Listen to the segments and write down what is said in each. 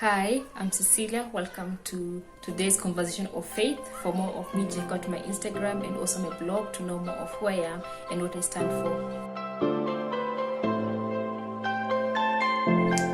Hi, I'm Cecilia. Welcome to today's conversation of faith. For more of me, check out my Instagram and also my blog to know more of who I am and what I stand for.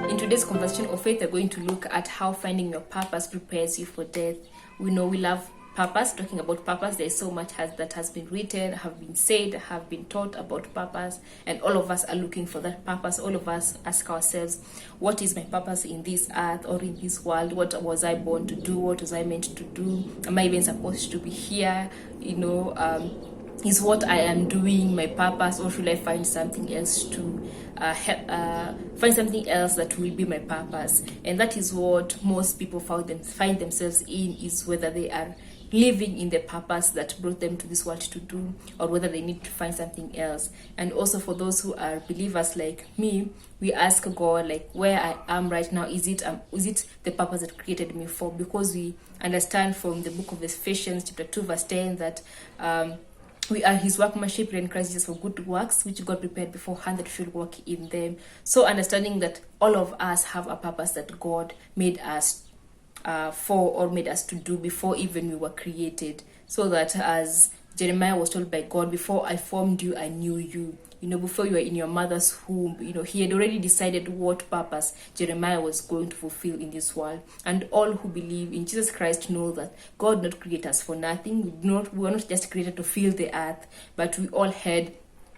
In today's conversation of faith, we're going to look at how finding your purpose prepares you for death. We know we love purpose. Talking about purpose, there's so much that has been written, have been said, have been taught about purpose, and all of us are looking for that purpose. All of us ask ourselves, what is my purpose in this earth or in this world? What was I born to do? What was I meant to do? Am I even supposed to be here? Is what I am doing my purpose, or should I find something else to find something else that will be my purpose? And that is what most people find themselves in, is whether they are living in the purpose that brought them to this world to do, or whether they need to find something else. And also for those who are believers like me, we ask God, like, where I am right now, is it the purpose that created me for? Because we understand from the book of Ephesians chapter 2 verse 10 that we are his workmanship in Christ Jesus for good works, which God prepared beforehand that we should walk in them. So understanding that all of us have a purpose that God made us for, or made us to do before even we were created. So that, as Jeremiah was told by God, before I formed you, I knew you. Before you were in your mother's womb, he had already decided what purpose Jeremiah was going to fulfill in this world. And all who believe in Jesus Christ know that God did not create us for nothing. We were not just created to fill the earth, but we all had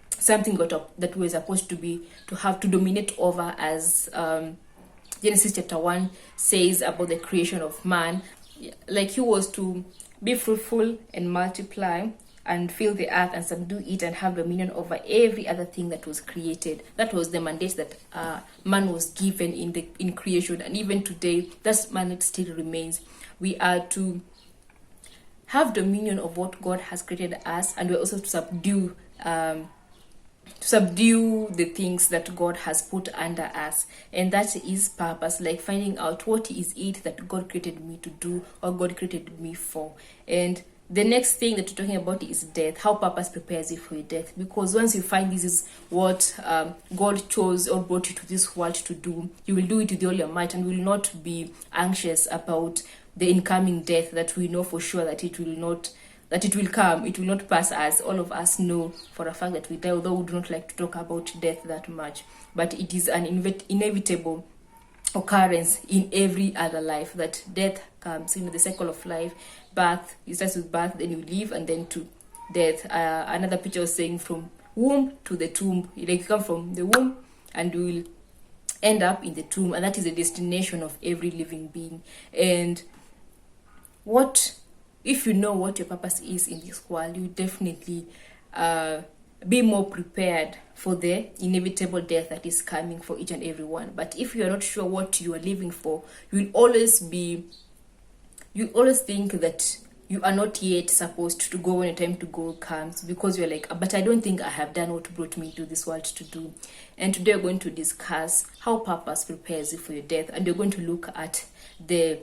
something that we were supposed to have to dominate over, as Genesis chapter 1 says about the creation of man. Like, he was to be fruitful and multiply and fill the earth and subdue it and have dominion over every other thing that was created. That was the mandate that man was given in creation, and even today that mandate still remains. We are to have dominion of what God has created us, and we're also to subdue the things that God has put under us. And that is purpose, like finding out what is it that God created me to do, or God created me for. And the next thing that we're talking about is death, how purpose prepares you for your death. Because once you find this is what God chose or brought you to this world to do, you will do it with all your might and will not be anxious about the incoming death that we know for sure that it will come. It will not pass us. All of us know for a fact that we die, although we do not like to talk about death that much. But it is an inevitable occurrence in every other life that death comes. The cycle of life, birth, it starts with birth, then you live, and then to death. Another picture was saying from womb to the tomb. Like, you come from the womb and you will end up in the tomb, and that is the destination of every living being. And if you know what your purpose is in this world, you definitely be more prepared for the inevitable death that is coming for each and every one. But if you are not sure what you are living for, you always think that you are not yet supposed to go when the time to go comes, because you're like, but I don't think I have done what brought me to this world to do. And today we're going to discuss how purpose prepares you for your death, and we're going to look at the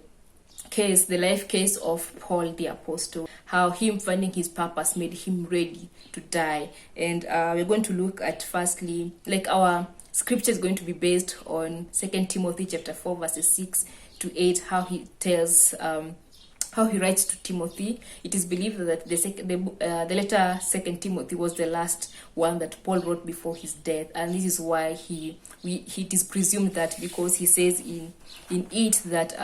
life case of Paul the Apostle, how him finding his purpose made him ready to die. And we're going to look at, firstly, like, our scripture is going to be based on 2 Timothy chapter 4 verses 6 to 8, how he tells how he writes to Timothy. It is believed that the letter 2 Timothy was the last one that Paul wrote before his death, and this is why it is presumed that, because he says in it that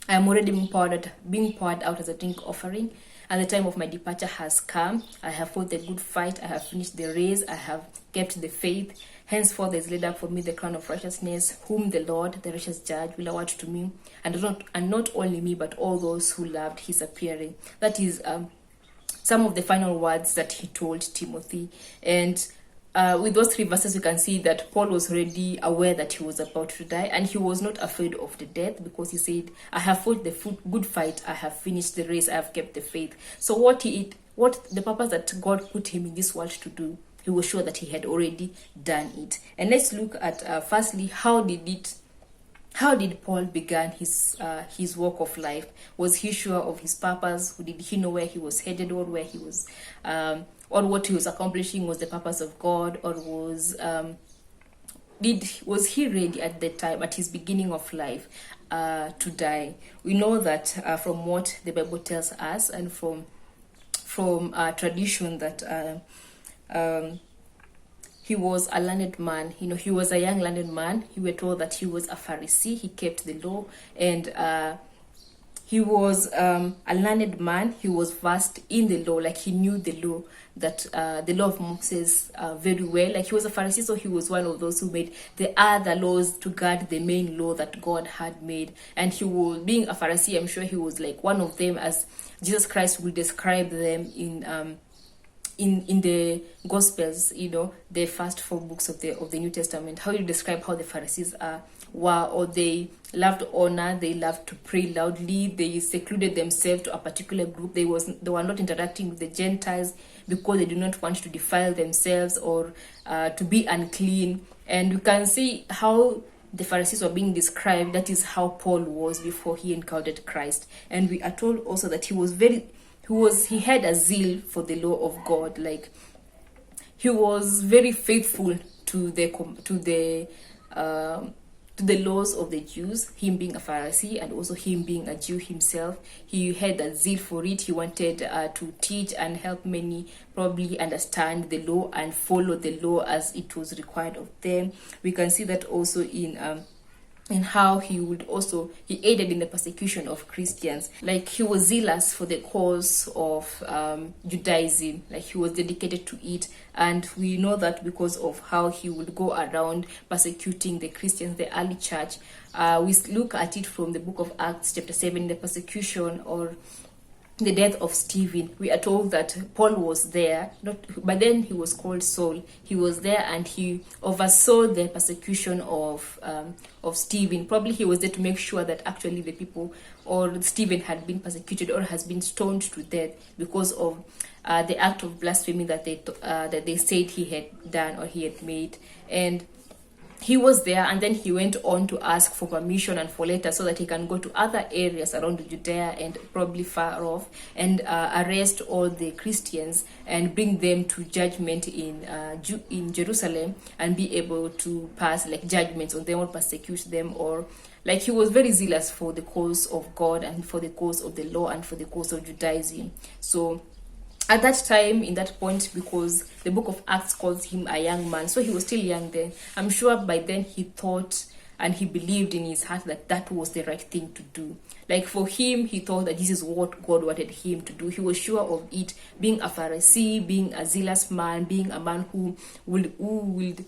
I am already being poured out as a drink offering, and the time of my departure has come. I have fought the good fight, I have finished the race, I have kept the faith. Henceforth there is laid up for me the crown of righteousness, whom the Lord, the righteous judge, will award to me, and not only me, but all those who loved his appearing. That is some of the final words that he told Timothy. And with those 3 verses, you can see that Paul was already aware that he was about to die, and he was not afraid of the death, because he said, I have fought the good fight, I have finished the race, I have kept the faith. So what the purpose that God put him in this world to do, he was sure that he had already done it. And let's look at firstly, how did Paul begin his walk of life? Was he sure of his purpose? Did he know where he was headed, or where he was or what he was accomplishing was the purpose of God, or was he ready at that time, at his beginning of life? to die. We know that from what the Bible tells us, and from tradition, that he was a learned man. He was a young learned man. We were told that he was a Pharisee. He kept the law, and he was a learned man. He was versed in the law, like he knew the law, that the law of Moses very well. Like he was a Pharisee, so he was one of those who made the other laws to guard the main law that God had made. And he was, being a Pharisee, I'm sure he was like one of them, as Jesus Christ will describe them in the Gospels, the first 4 books of the New Testament. How you describe how the Pharisees were, or they loved honor, they loved to pray loudly, they secluded themselves to a particular group. They were not interacting with the Gentiles because they do not want to defile themselves or to be unclean. And you can see how the Pharisees were being described. That is how Paul was before he encountered Christ. And we are told also that he had a zeal for the law of God. Like he was very faithful to the laws of the Jews, him being a Pharisee and also him being a Jew himself. He had a zeal for it. He wanted to teach and help many probably understand the law and follow the law as it was required of them. We can see that also in how he aided in the persecution of Christians. Like he was zealous for the cause of Judaism. Like he was dedicated to it, and we know that because of how he would go around persecuting the Christians, the early church. We look at it from the book of Acts chapter 7, the persecution or the death of Stephen. We are told that Paul was there, but then he was called Saul. He was there and he oversaw the persecution of Stephen. Probably he was there to make sure that actually the people or Stephen had been persecuted or has been stoned to death because of the act of blasphemy that they said he had done or he had made. And he was there, and then he went on to ask for permission and for letters so that he can go to other areas around Judea and probably far off and arrest all the Christians and bring them to judgment in Jerusalem and be able to pass like judgments on them or persecute them, or like he was very zealous for the cause of God and for the cause of the law and for the cause of Judaism. So at that time, in that point, because the book of Acts calls him a young man, so he was still young then. I'm sure by then he thought and he believed in his heart that that was the right thing to do. Like for him, he thought that this is what God wanted him to do. He was sure of it, being a Pharisee, being a zealous man, being a man who would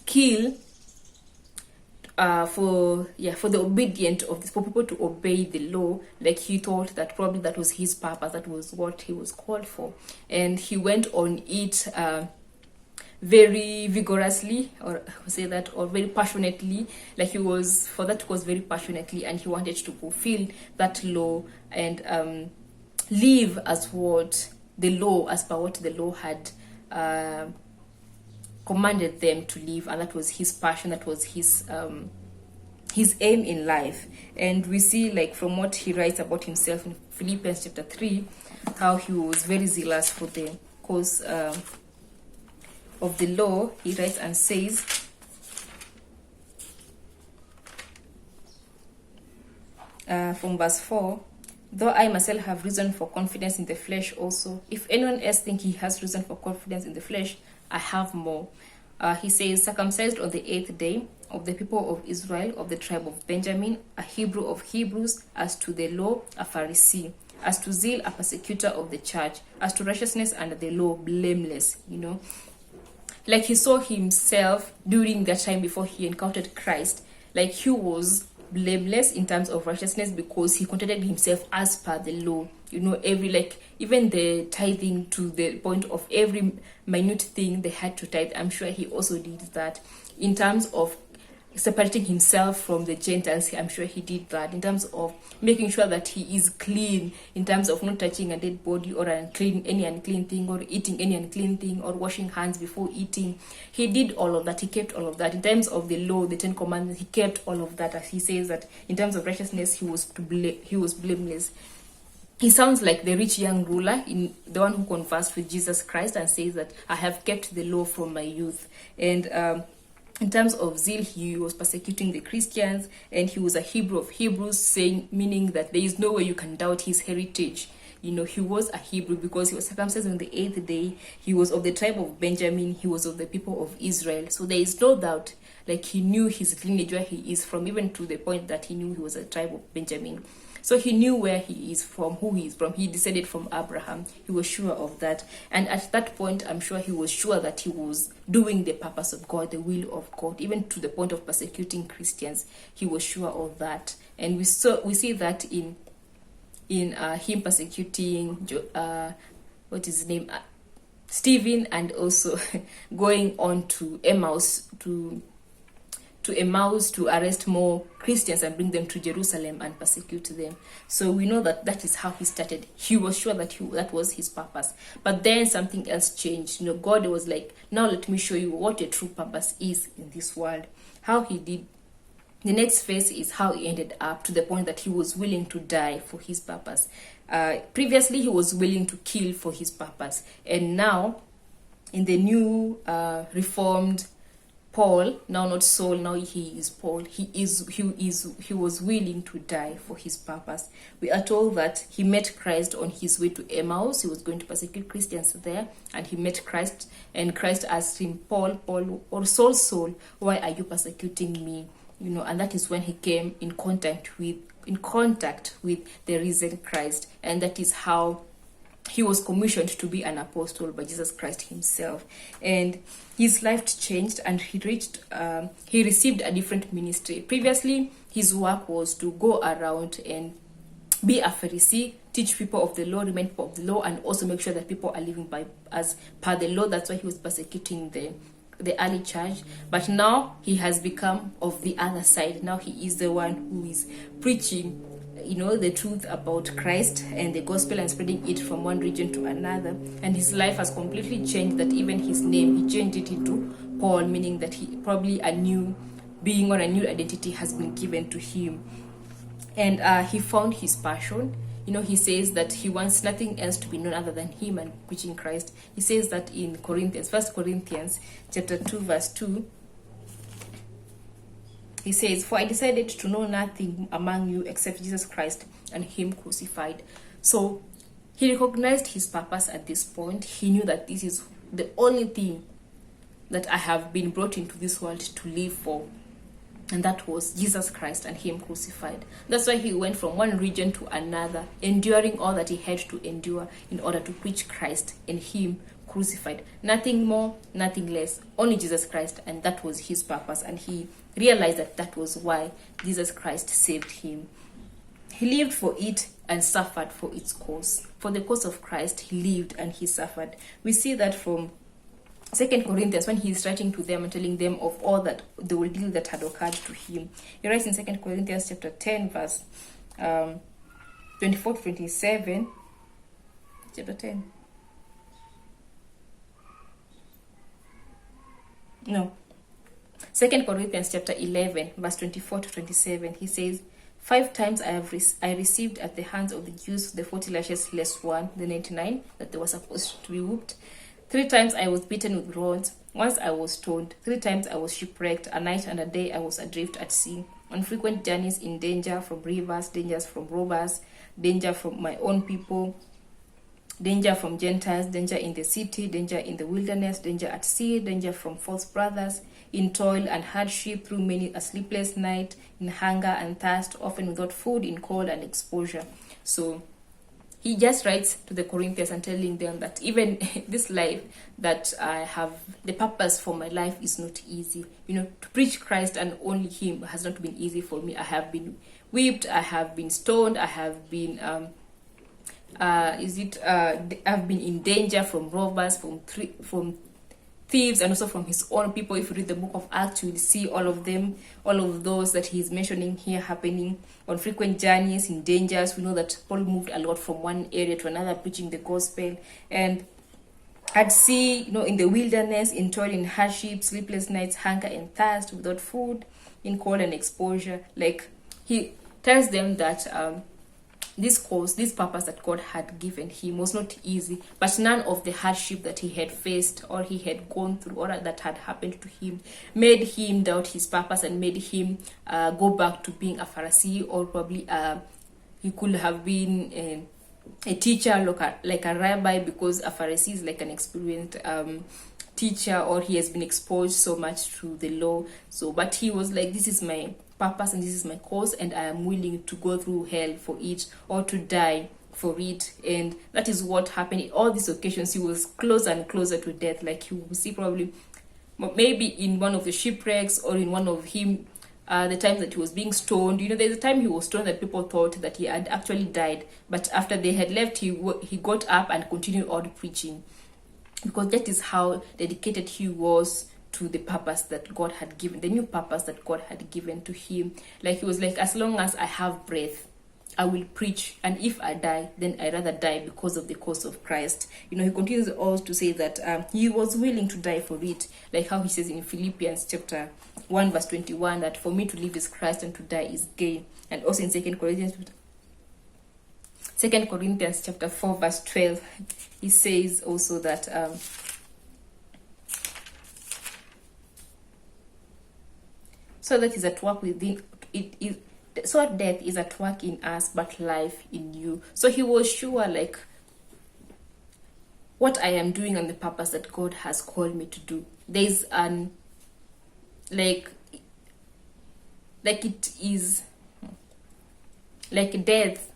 kill for the obedient for people to obey the law. Like he thought that probably that was his purpose, that was what he was called for, and he went on it very vigorously, or very passionately. Like he was very passionately, and he wanted to fulfill that law and live as per what the law had commanded them to live. And that was his passion, that was his aim in life. And we see, like, from what he writes about himself in Philippians chapter 3, how he was very zealous for the cause of the law. He writes and says, from verse 4, though I myself have reason for confidence in the flesh also, if anyone else think he has reason for confidence in the flesh, I have more. He says, circumcised on the 8th day, of the people of Israel, of the tribe of Benjamin, a Hebrew of Hebrews, as to the law, a Pharisee, as to zeal, a persecutor of the church, as to righteousness under the law, blameless. Like he saw himself during that time before he encountered Christ, like he was blameless in terms of righteousness because he conducted himself as per the law. Even the tithing, to the point of every minute thing they had to tithe. I'm sure he also did that. In terms of separating himself from the Gentiles, I'm sure he did that. In terms of making sure that he is clean, in terms of not touching a dead body or any unclean thing, or eating any unclean thing, or washing hands before eating, he did all of that. He kept all of that. In terms of the law, the 10 commandments, he kept all of that. As he says that in terms of righteousness, he was blameless. He sounds like the rich young ruler, in the one who conversed with Jesus Christ and says that I have kept the law from my youth. And in terms of zeal, he was persecuting the Christians, and he was a Hebrew of Hebrews, saying, meaning that there is no way you can doubt his heritage. He was a Hebrew because he was circumcised on the 8th day. He was of the tribe of Benjamin. He was of the people of Israel. So there is no doubt, like, he knew his lineage, where he is from, even to the point that he knew he was a tribe of Benjamin. So he knew where he is from, who he is from. He descended from Abraham. He was sure of that. And at that point, I'm sure he was sure that he was doing the purpose of God, the will of God, even to the point of persecuting Christians. He was sure of that. And we see that in him persecuting what is his name, Stephen, and also going on to Emmaus to arrest more Christians and bring them to Jerusalem and persecute them. So we know that that is how he started. He was sure that that was his purpose. But then something else changed. God was like, now let me show you what a true purpose is in this world. How he did. The next phase is how he ended up to the point that he was willing to die for his purpose. Previously, he was willing to kill for his purpose. And now, in the new reformed Paul, now not Saul, now he is Paul. He was willing to die for his purpose. We are told that he met Christ on his way to Emmaus. He was going to persecute Christians there, and he met Christ, and Christ asked him, Paul, or Saul, why are you persecuting me? And that is when he came in contact with the risen Christ, and that is how he was commissioned to be an apostle by Jesus Christ himself. And his life changed, and he received a different ministry. Previously, his work was to go around and be a Pharisee, teach people of the law, remind people of the law, and also make sure that people are living as per the law. That's why he was persecuting the early church. But now he has become of the other side. Now he is the one who is preaching the truth about Christ and the gospel, and spreading it from one region to another. And his life has completely changed, that even his name, he changed it into Paul, meaning that he probably a new being or a new identity has been given to him. And he found his passion. He says that he wants nothing else to be known other than him and preaching Christ. He says that in Corinthians, 1 Corinthians chapter 2, verse 2, he says, for I decided to know nothing among you except Jesus Christ and him crucified. So he recognized his purpose at this point. He knew that this is the only thing that I have been brought into this world to live for. And that was Jesus Christ and him crucified. That's why he went from one region to another, enduring all that he had to endure in order to preach Christ and him crucified. Nothing more, nothing less, only Jesus Christ, and that was his purpose. And he realized that was why Jesus Christ saved him. He lived for it and suffered for its cause. For the cause of Christ, he lived and he suffered. We see that from 2 Corinthians, when he's writing to them and telling them of all that the ordeal that had occurred to him. He writes in 2 Corinthians chapter 10, verse 24 to 27. Chapter 10. No. 2 Corinthians chapter 11, verse 24 to 27. He says, 5 times I received at the hands of the Jews the 40 lashes less one, the 99, that they were supposed to be whooped. 3 times I was beaten with rods. Once I was stoned. 3 times I was shipwrecked. A night and a day I was adrift at sea. On frequent journeys, in danger from rivers, dangers from robbers, danger from my own people, danger from Gentiles, danger in the city, danger in the wilderness, danger at sea, danger from false brothers, in toil and hardship, through many a sleepless night, in hunger and thirst, often without food, in cold and exposure. So he just writes to the Corinthians and telling them that even this life that I have, the purpose for my life is not easy. To preach Christ and only him has not been easy for me. I have been whipped, I have been stoned, I have been I've been in danger from robbers, from thieves, and also from his own people. If you read the book of Acts, you will see all of those that he's mentioning here happening. On frequent journeys, in dangers, we know that Paul moved a lot from one area to another preaching the gospel. And at sea, in the wilderness, in toil, in hardship, sleepless nights, hunger and thirst, without food, in cold and exposure. Like, he tells them that this course, this purpose that God had given him was not easy, but none of the hardship that he had faced or he had gone through or that had happened to him made him doubt his purpose and made him go back to being a Pharisee, or probably he could have been a teacher, like a rabbi, because a Pharisee is like an experienced teacher, or he has been exposed so much to the law. So, but he was like, this is my purpose and this is my cause, and I am willing to go through hell for it, or to die for it. And that is what happened. In all these occasions, he was closer and closer to death. Like you will see probably maybe in one of the shipwrecks, or in one of him the time that he was being stoned. There's a time he was stoned that people thought that he had actually died, but after they had left, he got up and continued on preaching, because that is how dedicated he was to the purpose that God had given, the new purpose that God had given to him. Like he was like, as long as I have breath, I will preach, and if I die, then I rather die because of the cause of Christ. He continues also to say that he was willing to die for it, like how he says in Philippians chapter 1 verse 21 that for me to live is Christ and to die is gain. And also in 2 Corinthians chapter 4 verse 12, he says also that so that is at work within it. So death is at work in us, but life in you. So he was sure, like, what I am doing and the purpose that God has called me to do. There's like it is like death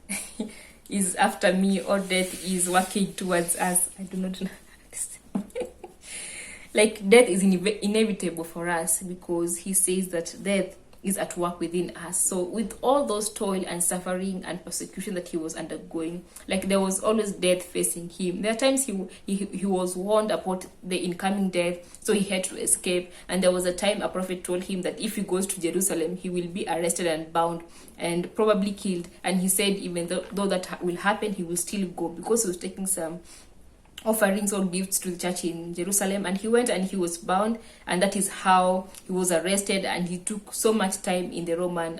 is after me, or death is working towards us. I do not know. Like death is inevitable for us, because he says that death is at work within us. So with all those toil and suffering and persecution that he was undergoing, like there was always death facing him. There are times he was warned about the incoming death, so he had to escape. And there was a time a prophet told him that if he goes to Jerusalem, he will be arrested and bound and probably killed. And he said even though that will happen, he will still go, because he was taking some offerings or gifts to the church in Jerusalem. And he went and he was bound, and that is how he was arrested. And he took so much time in the Roman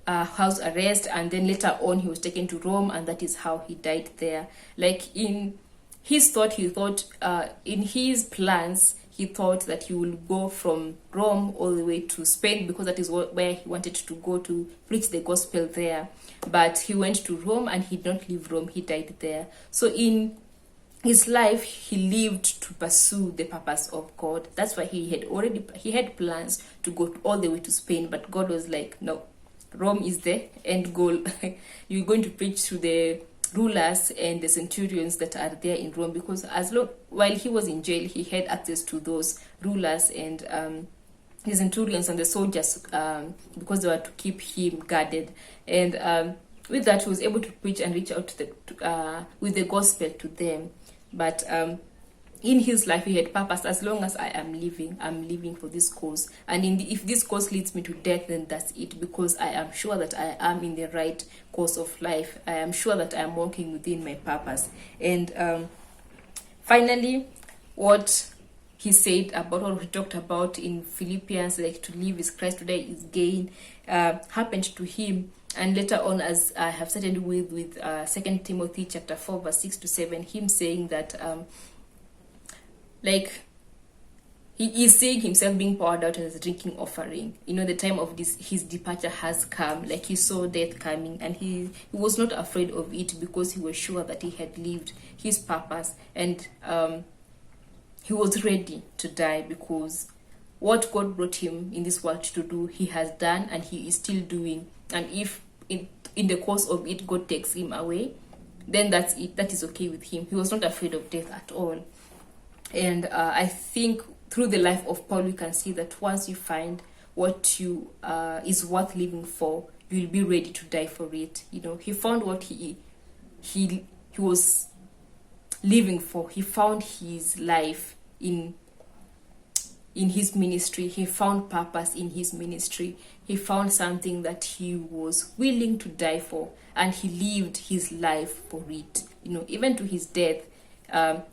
house arrest, and then later on he was taken to Rome, and that is how he died there. Like in his thought, in his plans, he thought that he will go from Rome all the way to Spain, because that is where he wanted to go to preach the gospel there. But he went to Rome and he did not leave Rome, he died there. So in his life, he lived to pursue the purpose of God. That's why he had plans to go all the way to Spain, but God was like, no, Rome is the end goal. You're going to preach to the rulers and the centurions that are there in Rome, because while he was in jail, he had access to those rulers and the centurions and the soldiers, because they were to keep him guarded. And with that, he was able to preach and reach out with the gospel to them. But in his life, he had purpose. As long as I am living, I'm living for this cause. And if this cause leads me to death, then that's it, because I am sure that I am in the right course of life. I am sure that I am walking within my purpose. And finally, what he said about what we talked about in Philippians, like to live is Christ, to die is gain, happened to him. And later on, as I have started with 2 Timothy chapter 4 verse 6 to 7, him saying that like he is seeing himself being poured out as a drinking offering. The time of his departure has come. Like he saw death coming, and he was not afraid of it, because he was sure that he had lived his purpose, and he was ready to die, because what God brought him in this world to do, he has done and he is still doing. And if in the course of it, God takes him away, then that's it. That is okay with him. He was not afraid of death at all. And I think through the life of Paul, we can see that once you find what you is worth living for, you will be ready to die for it. He found what he was living for. He found his life in his ministry. He found purpose in his ministry. He found something that he was willing to die for, and he lived his life for it. Even to his death,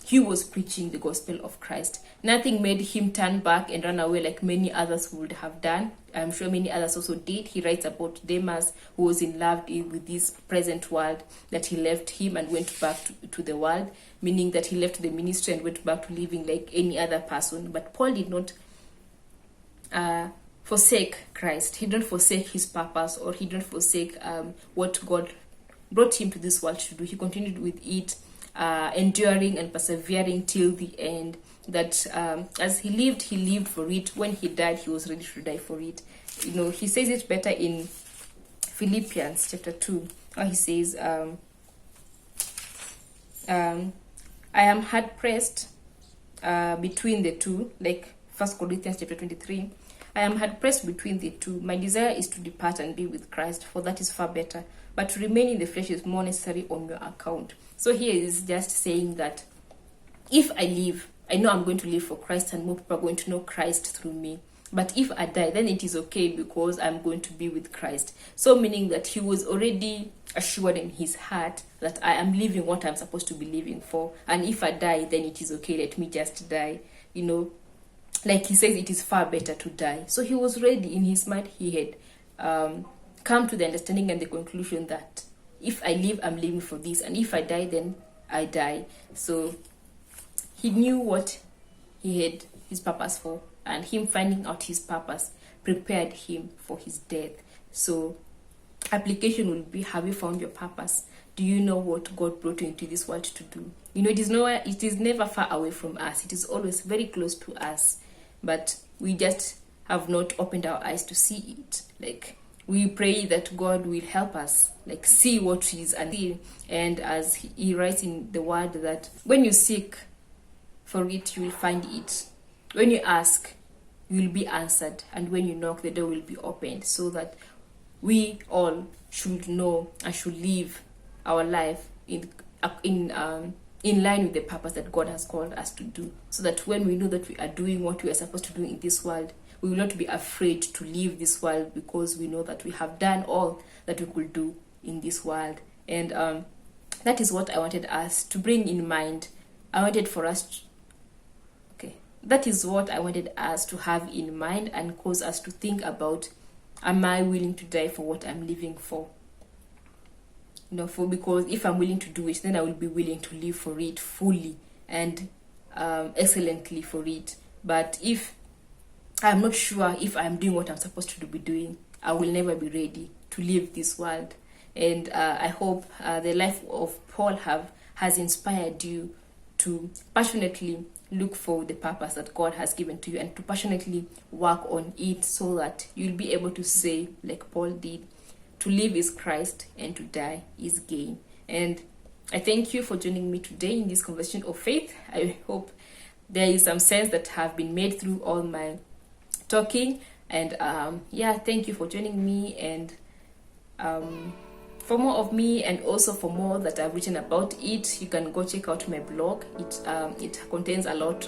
he was preaching the gospel of Christ. Nothing made him turn back and run away like many others would have done. I'm sure many others also did. He writes about Demas, who was in love with this present world, that he left him and went back to the world, meaning that he left the ministry and went back to living like any other person. But Paul did not forsake Christ. He didn't forsake his purpose, or he didn't forsake what God brought him to this world to do. He continued with it, enduring and persevering till the end. That as he lived for it. When he died, he was ready to die for it. You know, he says it better in Philippians chapter 2. He says, I am hard pressed between the two, like 1 Corinthians chapter 23. I am hard pressed between the two. My desire is to depart and be with Christ, for that is far better. But to remain in the flesh is more necessary on your account. So here is just saying that if I live, I know I'm going to live for Christ, and more people are going to know Christ through me. But if I die, then it is okay, because I'm going to be with Christ. So meaning that he was already assured in his heart that I am living what I'm supposed to be living for. And if I die, then it is okay, let me just die. You know, like he says, it is far better to die. So he was ready in his mind. He had come to the understanding and the conclusion that if I live, I'm living for this. And if I die, then I die. So he knew what he had his purpose for, and him finding out his purpose prepared him for his death. So application will be, have you found your purpose? Do you know what God brought you into this world to do? You know, it is never far away from us. It is always very close to us, but we just have not opened our eyes to see it. Like, we pray that God will help us, like, see what is unseen. And as he writes in the word, that when you seek for it, you will find it. When you ask, you will be answered. And when you knock, the door will be opened. So that we all should know and should live our life in line with the purpose that God has called us to do. So that when we know that we are doing what we are supposed to do in this world, we will not be afraid to leave this world, because we know that we have done all that we could do in this world. And that is what I wanted us to bring in mind. That is what I wanted us to have in mind, and cause us to think about, am I willing to die for what I'm living for? You know, because if I'm willing to do it, then I will be willing to live for it fully and excellently for it. But if I'm not sure if I'm doing what I'm supposed to be doing, I will never be ready to leave this world. And I hope the life of Paul has inspired you to passionately look for the purpose that God has given to you, and to passionately work on it, so that you'll be able to say, like Paul did, to live is Christ and to die is gain. And I thank you for joining me today in this conversation of faith. I hope there is some sense that have been made through all my talking. And thank you for joining me. And for more of me, and also for more that I've written about it, you can go check out my blog. It contains a lot.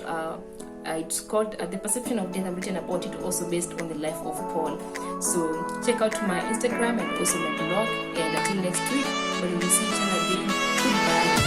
It's called The Perception of Death. I've written about it also based on the life of Paul. So check out my Instagram and also my blog. And until next week, when we see each other again, goodbye.